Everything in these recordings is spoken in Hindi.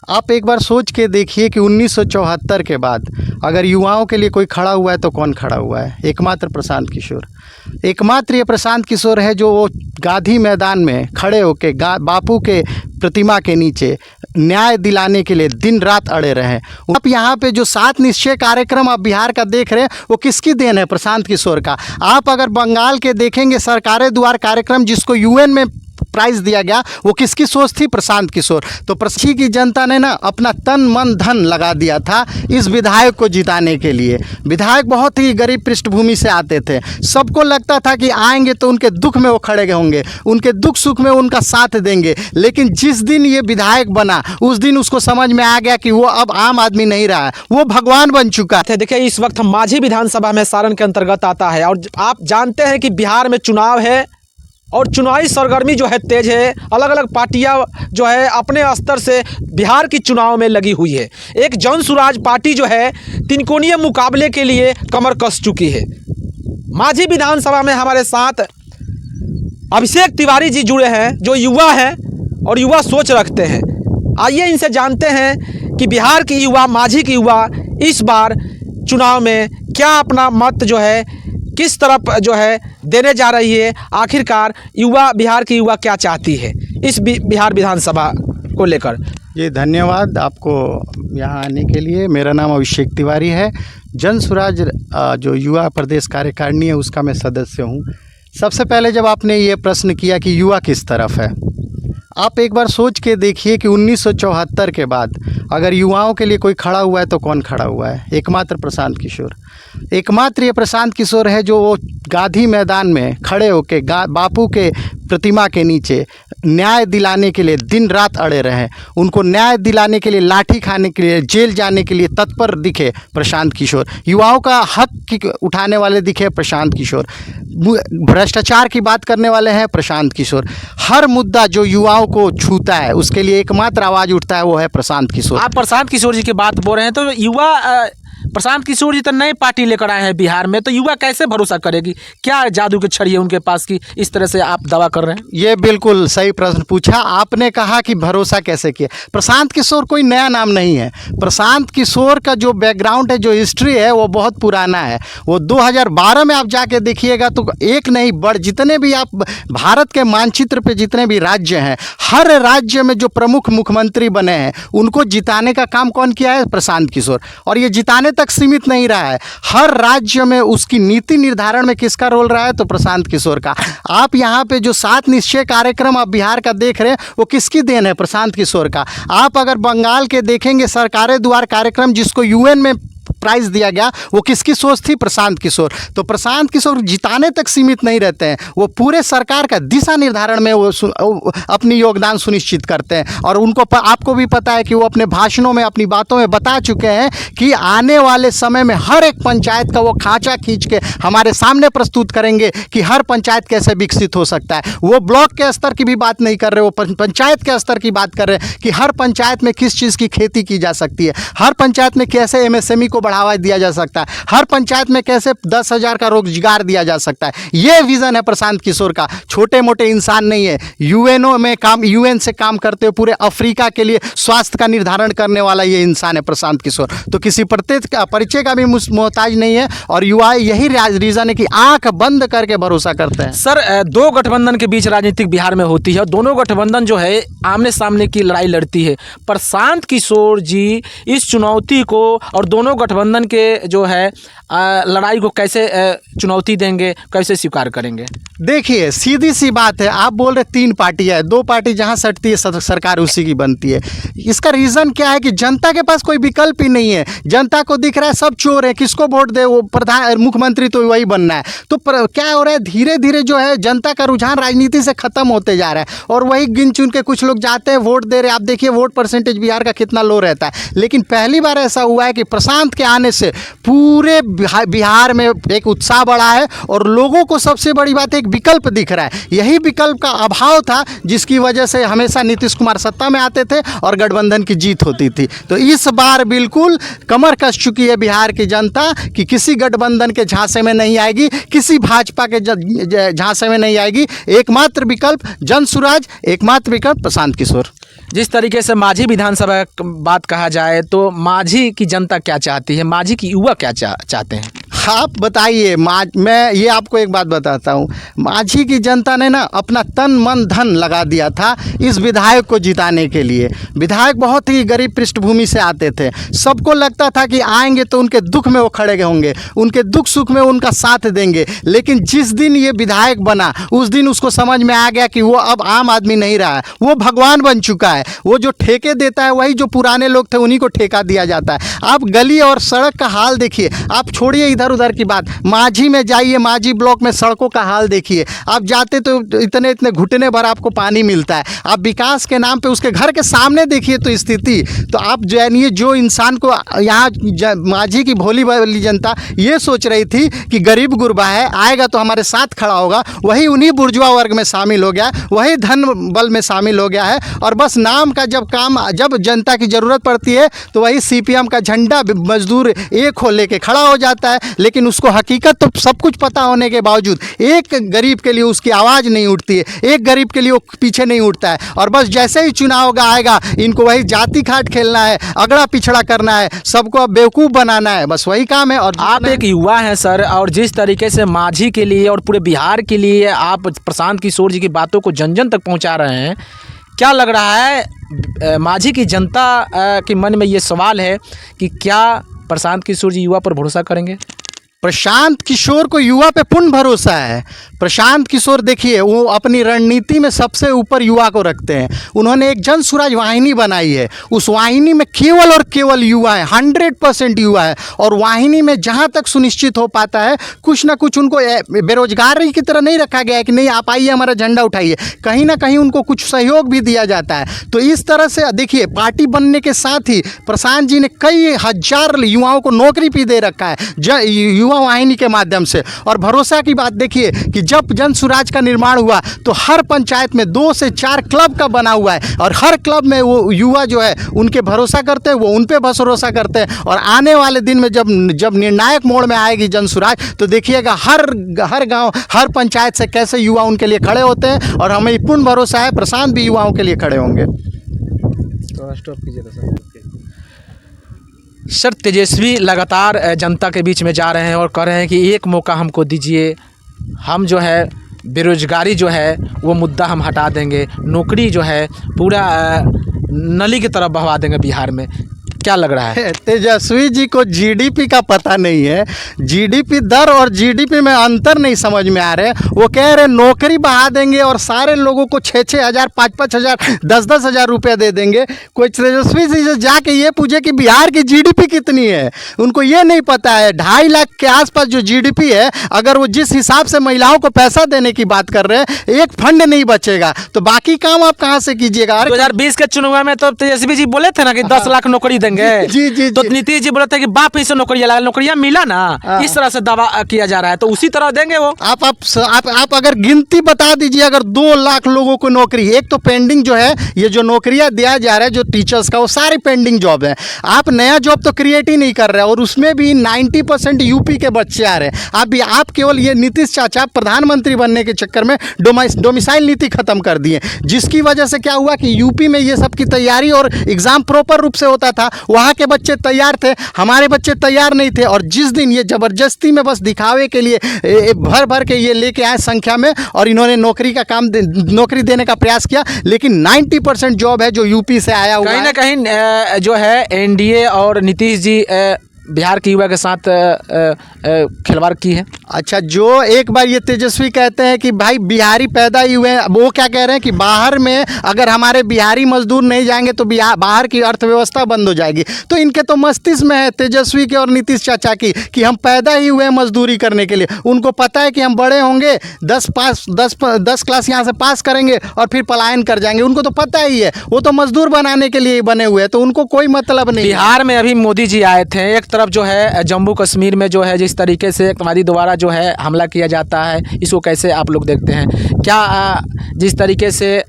आप एक बार सोच के देखिए कि 1974 के बाद अगर युवाओं के लिए कोई खड़ा हुआ है तो कौन खड़ा हुआ है? एकमात्र प्रशांत किशोर। एकमात्र ये प्रशांत किशोर है जो वो गांधी मैदान में खड़े होके बापू के प्रतिमा के नीचे न्याय दिलाने के लिए दिन रात अड़े रहे। आप यहाँ पे जो 7 निश्चय कार्यक्रम आप बिहार का देख रहे हैं वो किसकी देन है? प्रशांत किशोर का। आप अगर बंगाल के देखेंगे सरकारें द्वार कार्यक्रम जिसको यूएन में प्राइज दिया गया, वो किसकी सोच थी? प्रशांत किशोर। तो प्रदेश की जनता ने ना अपना तन मन धन लगा दिया था इस विधायक को जिताने के लिए। विधायक बहुत ही गरीब पृष्ठभूमि से आते थे, सबको लगता था कि आएंगे तो उनके दुख में वो खड़े होंगे, उनके दुख सुख में उनका साथ देंगे। लेकिन जिस दिन ये विधायक बना उस दिन उसको समझ में आ गया कि वो अब आम आदमी नहीं रहा है, वो भगवान बन चुका है। देखिए इस वक्त हम माझी विधानसभा में सारण के अंतर्गत आता है और आप जानते हैं कि बिहार में चुनाव है और चुनावी सरगर्मी जो है तेज है। अलग अलग पार्टियां जो है अपने स्तर से बिहार की चुनाव में लगी हुई है। एक जन सुराज पार्टी जो है तिनकोणीय मुकाबले के लिए कमर कस चुकी है। माझी विधानसभा में हमारे साथ अभिषेक तिवारी जी जुड़े हैं जो युवा हैं और युवा सोच रखते हैं। आइए इनसे जानते हैं कि बिहार की युवा, माझी की युवा इस बार चुनाव में क्या अपना मत जो है किस तरफ जो है देने जा रही है। आखिरकार युवा, बिहार की युवा क्या चाहती है इस बिहार विधानसभा को लेकर। जी धन्यवाद आपको यहाँ आने के लिए। मेरा नाम अभिषेक तिवारी है। जन सुराज जो युवा प्रदेश कार्यकारिणी है उसका मैं सदस्य हूँ। सबसे पहले जब आपने ये प्रश्न किया कि युवा किस तरफ है, आप एक बार सोच के देखिए कि 1974 के बाद अगर युवाओं के लिए कोई खड़ा हुआ है तो कौन खड़ा हुआ है? एकमात्र प्रशांत किशोर। एकमात्र ये प्रशांत किशोर है जो वो गांधी मैदान में खड़े होके बापू के प्रतिमा के नीचे न्याय दिलाने के लिए दिन रात अड़े रहे। उनको न्याय दिलाने के लिए, लाठी खाने के लिए, जेल जाने के लिए तत्पर दिखे प्रशांत किशोर। युवाओं का हक उठाने वाले दिखे प्रशांत किशोर। भ्रष्टाचार की बात करने वाले हैं प्रशांत किशोर। हर मुद्दा जो युवाओं को छूता है उसके लिए एकमात्र आवाज़ उठता है वो है प्रशांत किशोर। आप प्रशांत किशोर जी की बात बोल रहे हैं तो युवा प्रशांत किशोर जी तो नई पार्टी लेकर आए हैं बिहार में, तो युवा कैसे भरोसा करेगी? क्या जादू की छड़ी है उनके पास की इस तरह से आप दावा कर रहे हैं? ये बिल्कुल सही प्रश्न पूछा आपने। कहा कि भरोसा कैसे किया। प्रशांत किशोर कोई नया नाम नहीं है। प्रशांत किशोर का जो बैकग्राउंड है, जो हिस्ट्री है वो बहुत पुराना है। वो 2012 में आप जाके देखिएगा तो एक नहीं जितने भी आप भारत के मानचित्र पे जितने भी राज्य हैं, हर राज्य में जो प्रमुख मुख्यमंत्री बने हैं उनको जिताने का काम कौन किया है? प्रशांत किशोर। और ये जिताने तक सीमित नहीं रहा है, हर राज्य में उसकी नीति निर्धारण में किसका रोल रहा है? तो प्रशांत किशोर का। आप यहाँ पे जो 7 निश्चय कार्यक्रम आप बिहार का देख रहे हैं वो किसकी देन है? प्रशांत किशोर का। आप अगर बंगाल के देखेंगे सरकारें द्वार कार्यक्रम जिसको यूएन में प्राइज दिया गया, वो किसकी सोच थी? प्रशांत किशोर। तो प्रशांत किशोर जिताने तक सीमित नहीं रहते हैं, वो पूरे सरकार का दिशा निर्धारण में वो अपनी योगदान सुनिश्चित करते हैं। और उनको आपको भी पता है कि वो अपने भाषणों में, अपनी बातों में बता चुके हैं कि आने वाले समय में हर एक पंचायत का वो खांचा खींच के हमारे सामने प्रस्तुत करेंगे कि हर पंचायत कैसे विकसित हो सकता है। वो ब्लॉक के स्तर की भी बात नहीं कर रहे, वो पंचायत के स्तर की बात कर रहे हैं कि हर पंचायत में किस चीज़ की खेती की जा सकती है, हर पंचायत में कैसे एमएसएमई को बढ़ावा दिया जा सकता है, हर पंचायत में कैसे 10,000 का रोजगार दिया जा सकता है। ये विजन है प्रशांत किशोर का। छोटे मोटे इंसान नहीं है, यूएन से काम करते हुए पूरे अफ्रीका के लिए स्वास्थ्य का निर्धारण करने वाला ये इंसान है प्रशांत किशोर। तो किसी परिचय का भी मोहताज नहीं है और युवा यही रीजन है कि आंख बंद करके भरोसा करते हैं। सर, 2 गठबंधन के बीच राजनीतिक बिहार में होती है और दोनों गठबंधन जो है आमने सामने की लड़ाई लड़ती है। प्रशांत किशोर जी इस चुनौती को और दोनों गठबंधन के जो है लड़ाई को कैसे चुनौती देंगे, कैसे स्वीकार करेंगे? देखिए सीधी सी बात है, आप बोल रहे 3 पार्टी है, 2 पार्टी जहां सटती है सरकार उसी की बनती है। इसका रीज़न क्या है कि जनता के पास कोई विकल्प ही नहीं है। जनता को दिख रहा है सब चोर है, किसको वोट दे, वो मुख्यमंत्री तो वही बनना है। तो क्या हो रहा है, धीरे धीरे जो है जनता का रुझान राजनीति से खत्म होते जा रहा है और वही गिन चुन के कुछ लोग जाते हैं वोट दे रहे। आप देखिए वोट परसेंटेज बिहार का कितना लो रहता है। लेकिन पहली बार ऐसा हुआ है कि प्रशांत के आने से पूरे बिहार में एक उत्साह बढ़ा है और लोगों को सबसे बड़ी बात एक विकल्प दिख रहा है। यही विकल्प का अभाव था जिसकी वजह से हमेशा नीतीश कुमार सत्ता में आते थे और गठबंधन की जीत होती थी। तो इस बार बिल्कुल कमर कस चुकी है बिहार की जनता कि किसी गठबंधन के झांसे में नहीं आएगी, किसी भाजपा के झांसे में नहीं आएगी। एकमात्र विकल्प जन सुराज, एकमात्र विकल्प प्रशांत किशोर। जिस तरीके से माझी विधानसभा की बात कहा जाए तो माझी की जनता क्या चाहती है, माझी की युवा क्या चाहते हैं? आप बताइए। मैं ये आपको एक बात बताता हूँ, माझी की जनता ने ना अपना तन मन धन लगा दिया था इस विधायक को जिताने के लिए। विधायक बहुत ही गरीब पृष्ठभूमि से आते थे, सबको लगता था कि आएंगे तो उनके दुख में वो खड़े होंगे, उनके दुख सुख में उनका साथ देंगे। लेकिन जिस दिन ये विधायक बना उस दिन उसको समझ में आ गया कि वो अब आम आदमी नहीं रहा है, वो भगवान बन चुका है। वो जो ठेके देता है वही जो पुराने लोग थे उन्हीं को ठेका दिया जाता है। आप गली और सड़क का हाल देखिए, आप छोड़िए इधर उधर की बात, माझी में जाइए, माझी ब्लॉक में सड़कों का हाल देखिए। आप जाते तो इतने इतने घुटने भर आपको पानी मिलता है। आप विकास के नाम पे उसके घर के सामने देखिए तो स्थिति, तो आप जानिए जो इंसान को यहाँ माझी की भोली भाली जनता ये सोच रही थी कि गरीब गुरबा है, आएगा तो हमारे साथ खड़ा होगा, वही उन्हीं बुर्जुआ वर्ग में शामिल हो गया, वही धन बल में शामिल हो गया है। और बस नाम का जब जनता की ज़रूरत पड़ती है तो वही CPM का झंडा मजदूर एक हो लेके खड़ा हो जाता है। लेकिन उसको हकीकत तो सब कुछ पता होने के बावजूद एक गरीब के लिए उसकी आवाज़ नहीं उठती है, एक गरीब के लिए वो पीछे नहीं उठता है। और बस जैसे ही चुनाव आएगा इनको वही जाति खाट खेलना है, अगड़ा पिछड़ा करना है, सबको अब बेवकूफ़ बनाना है, बस वही काम है। और आप एक युवा हैं सर, और जिस तरीके से माझी के लिए और पूरे बिहार के लिए आप प्रशांत किशोर जी की बातों को जन जन तक पहुंचा रहे हैं, क्या लग रहा है माझी की जनता के मन में ये सवाल है कि क्या प्रशांत किशोर जी युवा पर भरोसा करेंगे? प्रशांत किशोर को युवा पे पूर्ण भरोसा है। प्रशांत किशोर देखिए वो अपनी रणनीति में सबसे ऊपर युवा को रखते हैं। उन्होंने एक जन सुराज वाहिनी बनाई है, उस वाहिनी में केवल और केवल युवा है, 100% युवा है। और वाहिनी में जहाँ तक सुनिश्चित हो पाता है कुछ ना कुछ उनको बेरोजगारी की तरह नहीं रखा गया है कि नहीं आप आइए हमारा झंडा उठाइए, कहीं ना कहीं उनको कुछ सहयोग भी दिया जाता है। तो इस तरह से देखिए पार्टी बनने के साथ ही प्रशांत जी ने कई हजार युवाओं को नौकरी भी दे रखा है युवा वाहिनी के माध्यम से। और भरोसा की बात देखिए कि जब जन सुराज का निर्माण हुआ तो हर पंचायत में 2 से 4 क्लब का बना हुआ है, और हर क्लब में वो युवा जो है उनके भरोसा करते हैं, वो उन पे भरोसा करते हैं। और आने वाले दिन में जब निर्णायक मोड़ में आएगी जन सुराज तो देखिएगा हर गांव हर पंचायत से कैसे युवा उनके लिए खड़े होते हैं। और हमें पूर्ण भरोसा है प्रशांत भी युवाओं के लिए खड़े होंगे। सर तेजस्वी लगातार जनता के बीच में जा रहे हैं और कह रहे हैं कि एक मौका हमको दीजिए, हम जो है बेरोजगारी जो है वो मुद्दा हम हटा देंगे, नौकरी जो है पूरा नली की तरफ बहवा देंगे बिहार में। क्या लग रहा है? तेजस्वी जी को जीडीपी का पता नहीं है, जीडीपी दर और जीडीपी में अंतर नहीं समझ में आ रहे। वो कह रहे नौकरी बढ़ा देंगे और सारे लोगों को 6-6 हज़ार 5-5 हज़ार 10-10 हज़ार रुपये दे देंगे। कोई तेजस्वी जी से जाके ये पूछे कि बिहार की जीडीपी कितनी है, उनको ये नहीं पता है। 2.5 लाख के आसपास जो जीडीपी है, अगर वो जिस हिसाब से महिलाओं को पैसा देने की बात कर रहे हैं, एक फंड नहीं बचेगा तो बाकी काम आप कहाँ से कीजिएगा? 2020 के चुनाव में तो तेजस्वी जी बोले थे ना कि 10 लाख नौकरी देंगे। जी जी तो नीतीश जी बोले थे कि बाप ही से नौकरियां मिला ना, इस तरह से दावा किया जा रहा है, तो उसी तरह देंगे वो। आप अगर गिनती बता दीजिए, अगर 2 लाख लोगों को नौकरी, एक तो पेंडिंग जो है ये जो नौकरियां दिया जा रहा है जो टीचर्स का, वो सारी पेंडिंग जॉब है। आप नया जॉब तो क्रिएट ही नहीं कर रहे, और उसमें भी 90% यूपी के बच्चे आ रहे हैं। आप केवल ये नीतीश चाचा प्रधानमंत्री बनने के चक्कर में डोमिसाइल नीति खत्म कर दिए, जिसकी वजह से क्या हुआ कि यूपी में ये सब की तैयारी और एग्जाम प्रॉपर रूप से होता था, वहाँ के बच्चे तैयार थे, हमारे बच्चे तैयार नहीं थे। और जिस दिन ये ज़बरदस्ती में बस दिखावे के लिए भर भर के ये लेके आए संख्या में, और इन्होंने नौकरी देने का प्रयास किया, लेकिन 90% जॉब है जो यूपी से आया हुआ है। कहीं ना कहीं जो है एनडीए और नीतीश जी बिहार के युवा के साथ खिलवाड़ की है। अच्छा, जो एक बार ये तेजस्वी कहते हैं कि भाई बिहारी पैदा ही हुए हैं, वो क्या कह रहे हैं कि बाहर में अगर हमारे बिहारी मजदूर नहीं जाएंगे तो बाहर की अर्थव्यवस्था बंद हो जाएगी। तो इनके तो मस्तिष्क में है तेजस्वी के और नीतीश चाचा की कि हम पैदा ही हुए हैं मजदूरी करने के लिए। उनको पता है कि हम बड़े होंगे, 10 क्लास यहाँ से पास करेंगे और फिर पलायन कर जाएंगे। उनको तो पता ही है, वो तो मजदूर बनाने के लिए ही बने हुए हैं, तो उनको कोई मतलब नहीं। बिहार में अभी मोदी जी आए थे, एक तरफ जो है जम्मू कश्मीर में जो है जिस तरीके से आतंकवादी द्वारा जो है हमला किया जाता है, इसको कैसे आप लोग देखते हैं? क्या जिस तरीके से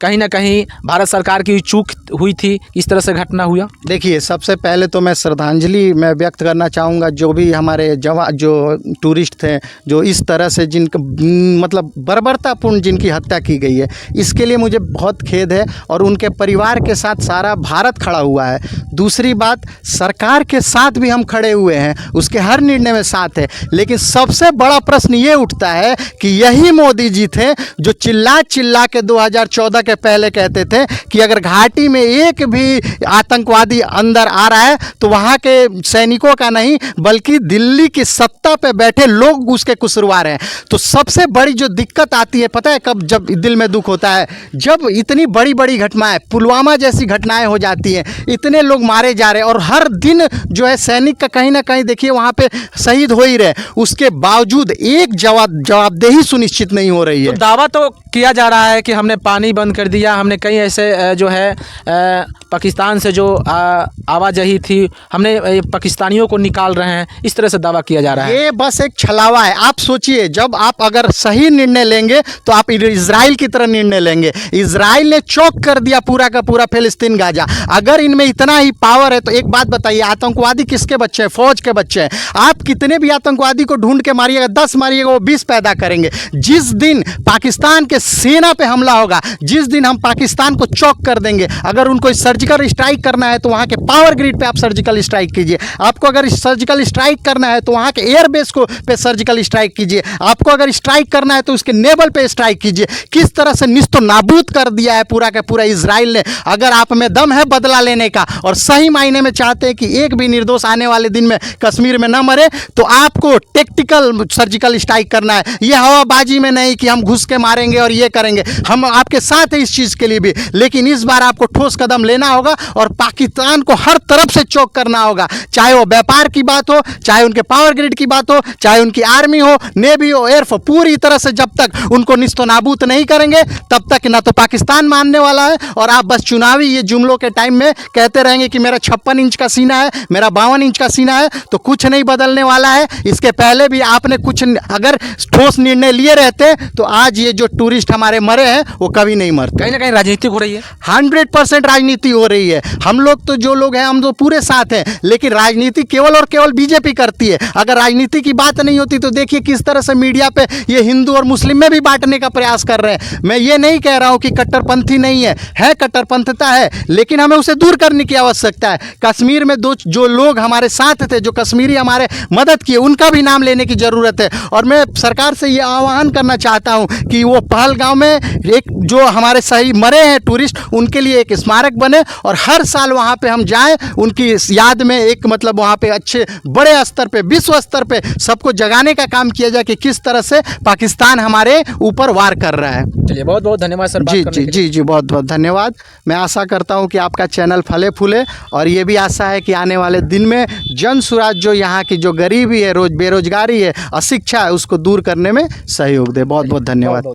कहीं ना कहीं भारत सरकार की चूक हुई थी, इस तरह से घटना हुआ? देखिए, सबसे पहले तो मैं श्रद्धांजलि मैं व्यक्त करना चाहूँगा जो भी हमारे जो टूरिस्ट थे, जो इस तरह से जिनका मतलब बर्बरतापूर्ण जिनकी हत्या की गई है, इसके लिए मुझे बहुत खेद है और उनके परिवार के साथ सारा भारत खड़ा हुआ है। दूसरी बात, सरकार के साथ भी हम खड़े हुए हैं, उसके हर निर्णय में साथ है। लेकिन सबसे बड़ा प्रश्न ये उठता है कि यही मोदी जी थे जो चिल्ला चिल्ला के 2014 के पहले कहते थे कि अगर घाटी में एक भी आतंकवादी अंदर आ रहा है तो वहाँ के सैनिकों का नहीं बल्कि दिल्ली की सत्ता पे बैठे लोग उसके कसूरवार हैं। तो सबसे बड़ी जो दिक्कत आती है पता है कब? जब दिल में दुख होता है, जब इतनी बड़ी बड़ी घटनाएं, पुलवामा जैसी घटनाएं हो जाती हैं, इतने लोग मारे जा रहे हैं और हर दिन जो है सैनिक का कहीं ना कहीं देखिए वहाँ पे शहीद हो ही रहे, उसके बावजूद एक जवाबदेही सुनिश्चित नहीं हो रही है। तो दावा तो किया जा रहा है कि हमने पानी बंद कर दिया, हमने कई ऐसे जो है पाकिस्तान से जो आवाजाही थी, हमने पाकिस्तानियों को निकाल रहे हैं, इस तरह से दावा किया जा रहा है। ये बस एक छलावा है। आप सोचिए, जब आप अगर सही निर्णय लेंगे तो आप इजराइल की तरह निर्णय लेंगे। इजराइल ने चौक कर दिया पूरा का पूरा फिलिस्तीन गाजा। अगर इनमें इतना ही पावर है तो एक बात बताइए, आतंकवादी किसके बच्चे हैं? फौज के बच्चे हैं। आप कितने भी आतंकवादी को ढूंढ के मारिएगा, 10 मारिएगा, वो 20 पैदा करेंगे। जिस दिन पाकिस्तान के सेना पे हमला होगा, जिस दिन हम पाकिस्तान को चौक कर देंगे, अगर उनको सर्जिकल स्ट्राइक करना है तो वहाँ के पावर ग्रिड पे आप सर्जिकल स्ट्राइक कीजिए। आपको अगर सर्जिकल स्ट्राइक करना है तो वहाँ के एयरबेस को पे सर्जिकल स्ट्राइक कीजिए। आपको अगर स्ट्राइक करना है तो उसके नेवल पे स्ट्राइक कीजिए। किस तरह से निस्तो नाबूद कर दिया है पूरा का पूरा इजराइल ने। अगर आप में दम है बदला लेने का और सही मायने में चाहते हैं कि एक भी निर्दोष आने वाले दिन में कश्मीर में न मरे, तो आपको टेक्टिकल सर्जिकल स्ट्राइक करना है। ये हवाबाजी में नहीं कि हम घुस के मारेंगे और ये करेंगे। हम आपके साथ हैं इस चीज़ के लिए भी, लेकिन इस बार आपको ठोस कदम लेना होगा और पाकिस्तान को हर तरफ से चौक करना होगा। चाहे वो व्यापार की बात हो, चाहे उनके पावर ग्रिड की बात हो, चाहे उनकी आर्मी हो, नेवी हो, एयरफोर्स, पूरी तरह से जब तक उनको निस्तो नाबूद नहीं करेंगे तब तक ना तो पाकिस्तान मानने वाला है। और आप बस चुनावी ये जुमलों के टाइम में कहते रहेंगे कि मेरा 56 इंच का सीना है, मेरा 52 इंच का सीना है, तो कुछ नहीं बदलने वाला है। इसके पहले भी आपने कुछ अगर ठोस निर्णय लिए रहते तो आज ये जो टूरिस्ट हमारे मरे हैं वो कभी नहीं मरते। कहीं ना कहीं राजनीति हो रही है, 100% राजनीति हो रही है। हम लोग तो जो लोग हैं हम तो पूरे साथ हैं, लेकिन राजनीति केवल और केवल बीजेपी करती है। अगर राजनीति की बात नहीं होती तो देखिए किस तरह से मीडिया पे ये हिंदू और मुस्लिम में भी बांटने का प्रयास कर रहे हैं। मैं ये नहीं कह रहा हूँ कि कट्टरपंथी नहीं है कट्टरपंथता है, लेकिन हमें उसे दूर करने की आवश्यकता है। कश्मीर में जो लोग हमारे साथ थे, जो कश्मीरी हमारे मदद किए, उनका भी नाम लेने की ज़रूरत है। और मैं सरकार से ये आह्वान करना चाहता हूँ कि वो पहलगाम में एक जो हमारे सही मरे हैं टूरिस्ट, उनके लिए एक स्मारक बने और हर साल वहाँ पे हम जाएं, उनकी याद में एक मतलब वहाँ पे अच्छे बड़े स्तर पे, विश्व स्तर पे सबको जगाने का काम किया जाए कि किस तरह से पाकिस्तान हमारे ऊपर वार कर रहा है। चलिए, बहुत बहुत धन्यवाद सर। जी बहुत बहुत धन्यवाद। मैं आशा करता हूँ कि आपका चैनल फले फूले और ये भी आशा है कि आने वाले दिन में जन सुराज जो यहाँ की जो गरीबी है, बेरोजगारी है, अशिक्षा है, उसको दूर करने में सहयोग दे। बहुत बहुत धन्यवाद।